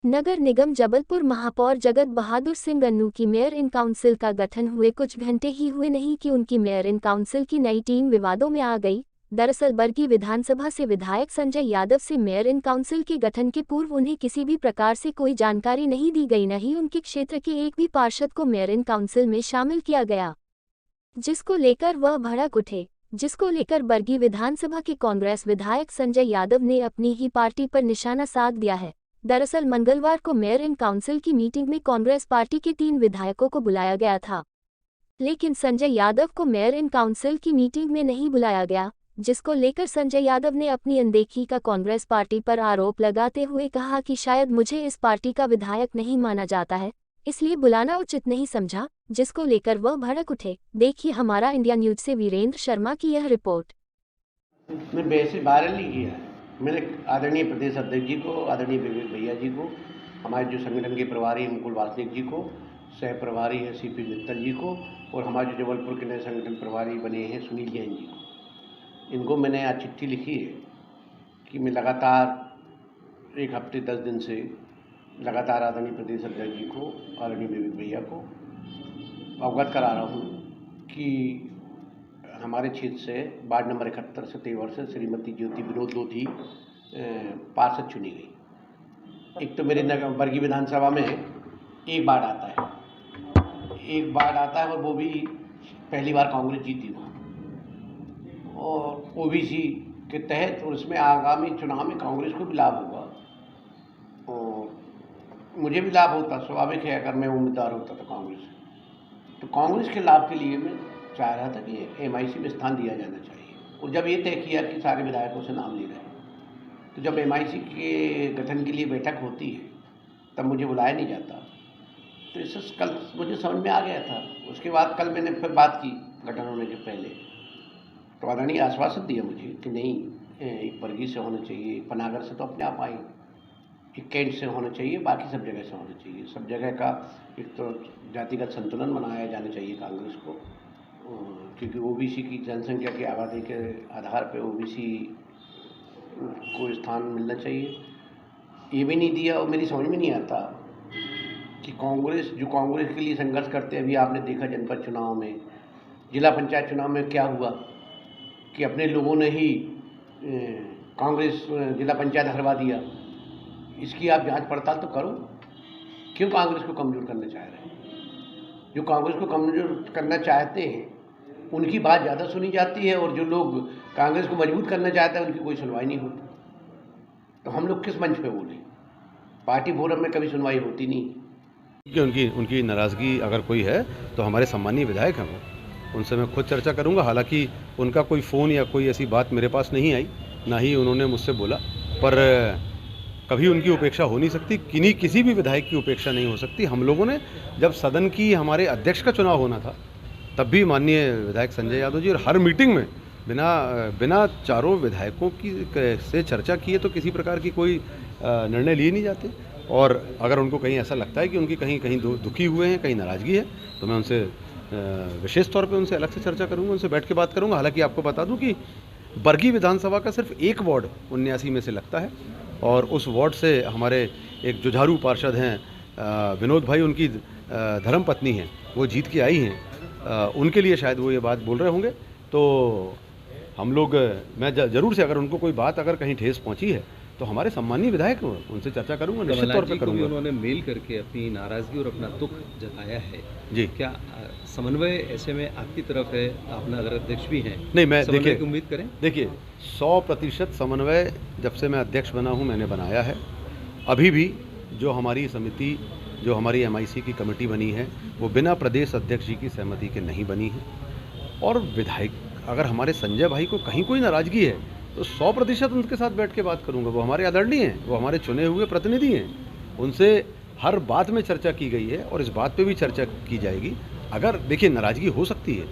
नगर निगम जबलपुर महापौर जगत बहादुर सिंह अन्नू की मेयर इन काउंसिल का गठन हुए कुछ घंटे ही हुए नहीं कि उनकी मेयर इन काउंसिल की नई टीम विवादों में आ गई। दरअसल बरगी विधानसभा से विधायक संजय यादव से मेयर इन काउंसिल के गठन के पूर्व उन्हें किसी भी प्रकार से कोई जानकारी नहीं दी गई, न ही उनके क्षेत्र के एक भी पार्षद को मेयर इन काउंसिल में शामिल किया गया, जिसको लेकर वह भड़क उठे। जिसको लेकर बरगी विधानसभा के कांग्रेस विधायक संजय यादव ने अपनी ही पार्टी पर निशाना साध दिया है। दरअसल मंगलवार को मेयर इन काउंसिल की मीटिंग में कांग्रेस पार्टी के 3 विधायकों को बुलाया गया था, लेकिन संजय यादव को मेयर इन काउंसिल की मीटिंग में नहीं बुलाया गया, जिसको लेकर संजय यादव ने अपनी अनदेखी का कांग्रेस पार्टी पर आरोप लगाते हुए कहा कि शायद मुझे इस पार्टी का विधायक नहीं माना जाता है, इसलिए बुलाना उचित नहीं समझा, जिसको लेकर वह भड़क उठे। देखिए हमारा इंडिया न्यूज से वीरेंद्र शर्मा की यह रिपोर्ट। मैं वैसे वायरल नहीं किया है। मैंने आदरणीय प्रदेश अध्यक्ष जी को, आदरणीय विवेक भैया जी को, हमारे जो संगठन के प्रभारी मुकुल वासनिक जी को, सह प्रभारी हैं सीपी मित्तल जी को, और हमारे जो जबलपुर के नए संगठन प्रभारी बने हैं सुनील जैन जी को, इनको मैंने आज चिट्ठी लिखी है कि मैं लगातार 1 हफ्ते 10 दिन से लगातार आदरणीय प्रदेश अध्यक्ष जी को, आदरणीय विवेक भैया को अवगत करा रहा हूँ कि हमारे क्षेत्र से वार्ड नंबर 71 से तेवर से श्रीमती ज्योति विनोद लोधी पार्षद चुनी गई। एक तो मेरे बरगी विधानसभा में एक वार्ड आता है और वो भी पहली बार कांग्रेस जीती वहाँ, और ओबीसी के तहत, और इसमें आगामी चुनाव में कांग्रेस को भी लाभ होगा और मुझे भी लाभ होता, स्वाभाविक है अगर मैं उम्मीदवार होता तो कांग्रेस। तो कांग्रेस के लाभ के लिए मैं चाह रहा था कि एमआईसी में स्थान दिया जाना चाहिए, और जब ये तय किया कि सारे विधायकों से नाम ले रहे हैं, तो जब एमआईसी के गठन के लिए बैठक होती है तब मुझे बुलाया नहीं जाता। तो इससे कल मुझे समझ में आ गया था। उसके बाद कल मैंने फिर बात की गठन होने के पहले, तो आदरणीय आश्वासन दिया मुझे कि नहीं, एक बरगी से होना चाहिए, पनागर से तो अपने आप आई, एक कैंट से होना चाहिए, बाकी सब जगह से होना चाहिए। सब जगह का एक तो जातिगत संतुलन बनाया जाना चाहिए कांग्रेस को, क्योंकि ओबीसी की जनसंख्या की आबादी के आधार पर ओबीसी को स्थान मिलना चाहिए। ये भी नहीं दिया, और मेरी समझ में नहीं आता कि कांग्रेस के लिए संघर्ष करते हैं। अभी आपने देखा जनपद चुनाव में, जिला पंचायत चुनाव में क्या हुआ कि अपने लोगों ने ही कांग्रेस जिला पंचायत हरवा दिया। इसकी आप जांच पड़ताल तो करो, क्यों कांग्रेस को कमज़ोर करना चाह रहे हैं? जो कांग्रेस को कमज़ोर करना चाहते हैं उनकी बात ज़्यादा सुनी जाती है, और जो लोग कांग्रेस को मजबूत करना चाहते हैं उनकी कोई सुनवाई नहीं होती। तो हम लोग किस मंच पे बोलें? पार्टी फोरम में कभी सुनवाई होती नहीं। कि उनकी नाराज़गी अगर कोई है तो हमारे सम्मानीय विधायक हैं, वो उनसे मैं खुद चर्चा करूंगा। हालांकि उनका कोई फ़ोन या कोई ऐसी बात मेरे पास नहीं आई, ना ही उन्होंने मुझसे बोला, पर कभी उनकी उपेक्षा हो नहीं सकती, किसी भी विधायक की उपेक्षा नहीं हो सकती। हम लोगों ने जब सदन की हमारे अध्यक्ष का चुनाव होना था तब भी माननीय विधायक संजय यादव जी और हर मीटिंग में बिना चारों विधायकों की से चर्चा किए तो किसी प्रकार की कोई निर्णय लिए नहीं जाते। और अगर उनको कहीं ऐसा लगता है कि उनकी कहीं दुखी हुए हैं, कहीं नाराज़गी है, तो मैं उनसे विशेष तौर पे उनसे अलग से चर्चा करूंगा, उनसे बैठ के बात करूंगा। हालांकि आपको बता दूं कि बरगी विधानसभा का सिर्फ एक वार्ड 79 में से लगता है, और उस वार्ड से हमारे एक जुझारू पार्षद हैं विनोद भाई, उनकी धर्मपत्नी हैं, वो जीत के आई हैं। उनके लिए शायद वो ये बात बोल रहे होंगे। तो हम लोग, मैं ज़रूर से, अगर उनको कोई बात अगर कहीं ठेस पहुंची है तो हमारे सम्मानीय विधायक उनसे चर्चा करूंगा, निश्चित तौर पे करूंगा। उन्होंने मेल करके अपनी नाराज़गी और अपना दुख जताया है जी। क्या समन्वय ऐसे में आपकी तरफ है? आप नगर अध्यक्ष भी हैं। नहीं, मैं देखिए, उम्मीद करें। देखिए 100% समन्वय जब से मैं अध्यक्ष बना हूं मैंने बनाया है। अभी भी जो हमारी समिति, जो हमारी एमआईसी की कमेटी बनी है, वो बिना प्रदेश अध्यक्ष जी की सहमति के नहीं बनी है। और विधायक, अगर हमारे संजय भाई को कहीं कोई नाराज़गी है तो 100% उनके साथ बैठ के बात करूंगा। वो हमारे आदरणीय हैं, वो हमारे चुने हुए प्रतिनिधि हैं, उनसे हर बात में चर्चा की गई है और इस बात पे भी चर्चा की जाएगी। अगर देखिए नाराज़गी हो सकती है,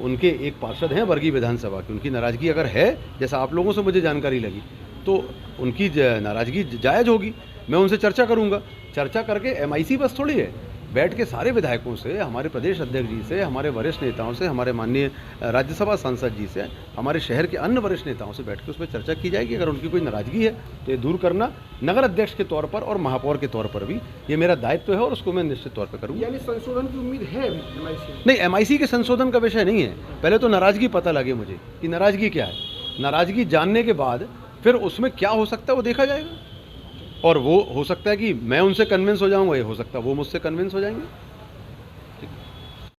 उनके एक पार्षद हैं बरगी विधानसभा की, उनकी नाराज़गी अगर है, जैसा आप लोगों से मुझे जानकारी लगी, तो उनकी नाराज़गी जायज़ होगी। मैं उनसे चर्चा करूंगा, चर्चा करके एमआईसी बस थोड़ी है, बैठ के सारे विधायकों से, हमारे प्रदेश अध्यक्ष जी से, हमारे वरिष्ठ नेताओं से, हमारे माननीय राज्यसभा सांसद जी से, हमारे शहर के अन्य वरिष्ठ नेताओं से बैठ के उस पर चर्चा की जाएगी। अगर उनकी कोई नाराज़गी है तो ये दूर करना नगर अध्यक्ष के तौर पर और महापौर के तौर पर भी ये मेरा दायित्व है और उसको मैं निश्चित तौर पर करूँगा। यानी संशोधन की उम्मीद है MIC? नहीं, MIC के संशोधन का विषय नहीं है। पहले तो नाराज़गी पता लगे मुझे कि नाराज़गी क्या है। नाराज़गी जानने के बाद फिर उसमें क्या हो सकता है वो देखा जाएगा। और वो हो सकता है कि मैं उनसे कन्विंस हो जाऊंगा, ये हो सकता है वो मुझसे कन्विंस हो जाएंगे।